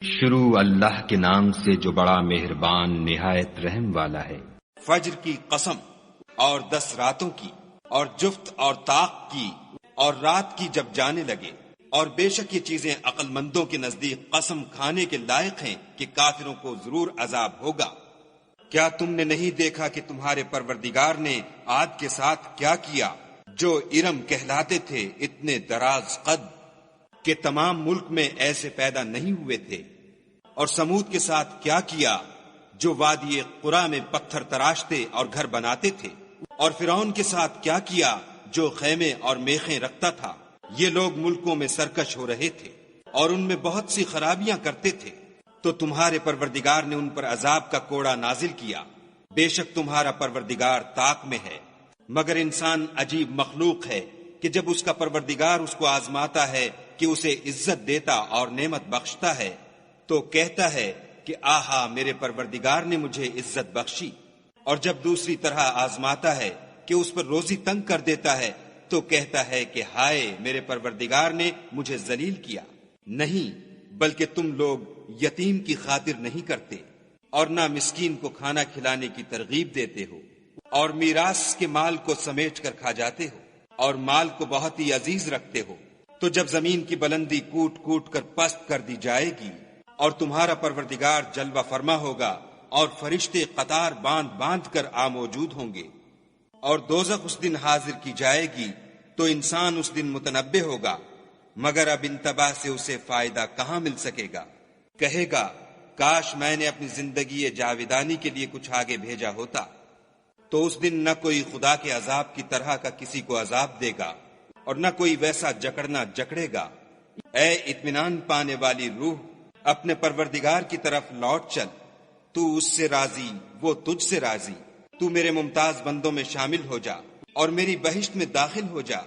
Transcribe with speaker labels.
Speaker 1: شروع اللہ کے نام سے جو بڑا مہربان نہایت رحم والا ہے۔
Speaker 2: فجر کی قسم اور 10 راتوں کی اور جفت اور طاق کی اور رات کی جب جانے لگے، اور بے شک یہ چیزیں عقل مندوں کے نزدیک قسم کھانے کے لائق ہیں کہ کافروں کو ضرور عذاب ہوگا۔ کیا تم نے نہیں دیکھا کہ تمہارے پروردگار نے عاد کے ساتھ کیا کیا، جو ارم کہلاتے تھے اتنے دراز قد کہ تمام ملک میں ایسے پیدا نہیں ہوئے تھے، اور سمود کے ساتھ کیا کیا جو وادی قرا میں پتھر تراشتے اور گھر بناتے تھے، اور فرعون کے ساتھ کیا کیا جو خیمے اور میخیں رکھتا تھا۔ یہ لوگ ملکوں میں سرکش ہو رہے تھے اور ان میں بہت سی خرابیاں کرتے تھے، تو تمہارے پروردگار نے ان پر عذاب کا کوڑا نازل کیا۔ بے شک تمہارا پروردگار طاق میں ہے، مگر انسان عجیب مخلوق ہے کہ جب اس کا پروردگار اس کو آزماتا ہے کہ اسے عزت دیتا اور نعمت بخشتا ہے تو کہتا ہے کہ آہا میرے پروردگار نے مجھے عزت بخشی، اور جب دوسری طرح آزماتا ہے کہ اس پر روزی تنگ کر دیتا ہے تو کہتا ہے کہ ہائے میرے پروردگار نے مجھے ذلیل کیا۔ نہیں، بلکہ تم لوگ یتیم کی خاطر نہیں کرتے اور نہ مسکین کو کھانا کھلانے کی ترغیب دیتے ہو، اور میراث کے مال کو سمیٹ کر کھا جاتے ہو اور مال کو بہت ہی عزیز رکھتے ہو۔ تو جب زمین کی بلندی کوٹ کوٹ کر پست کر دی جائے گی اور تمہارا پروردگار جلوہ فرما ہوگا اور فرشتے قطار باندھ باندھ کر موجود ہوں گے، اور دوزخ اس دن حاضر کی جائے گی تو انسان اس دن متنبہ ہوگا، مگر اب انتباہ سے اسے فائدہ کہاں مل سکے گا۔ کہے گا کاش میں نے اپنی زندگی جاویدانی کے لیے کچھ آگے بھیجا ہوتا، تو اس دن نہ کوئی خدا کے عذاب کی طرح کا کسی کو عذاب دے گا اور نہ کوئی ویسا جکڑنا جکڑے گا۔ اے اطمینان پانے والی روح، اپنے پروردگار کی طرف لوٹ چل، تو اس سے راضی وہ تجھ سے راضی۔ تو میرے ممتاز بندوں میں شامل ہو جا اور میری بہشت میں داخل ہو جا۔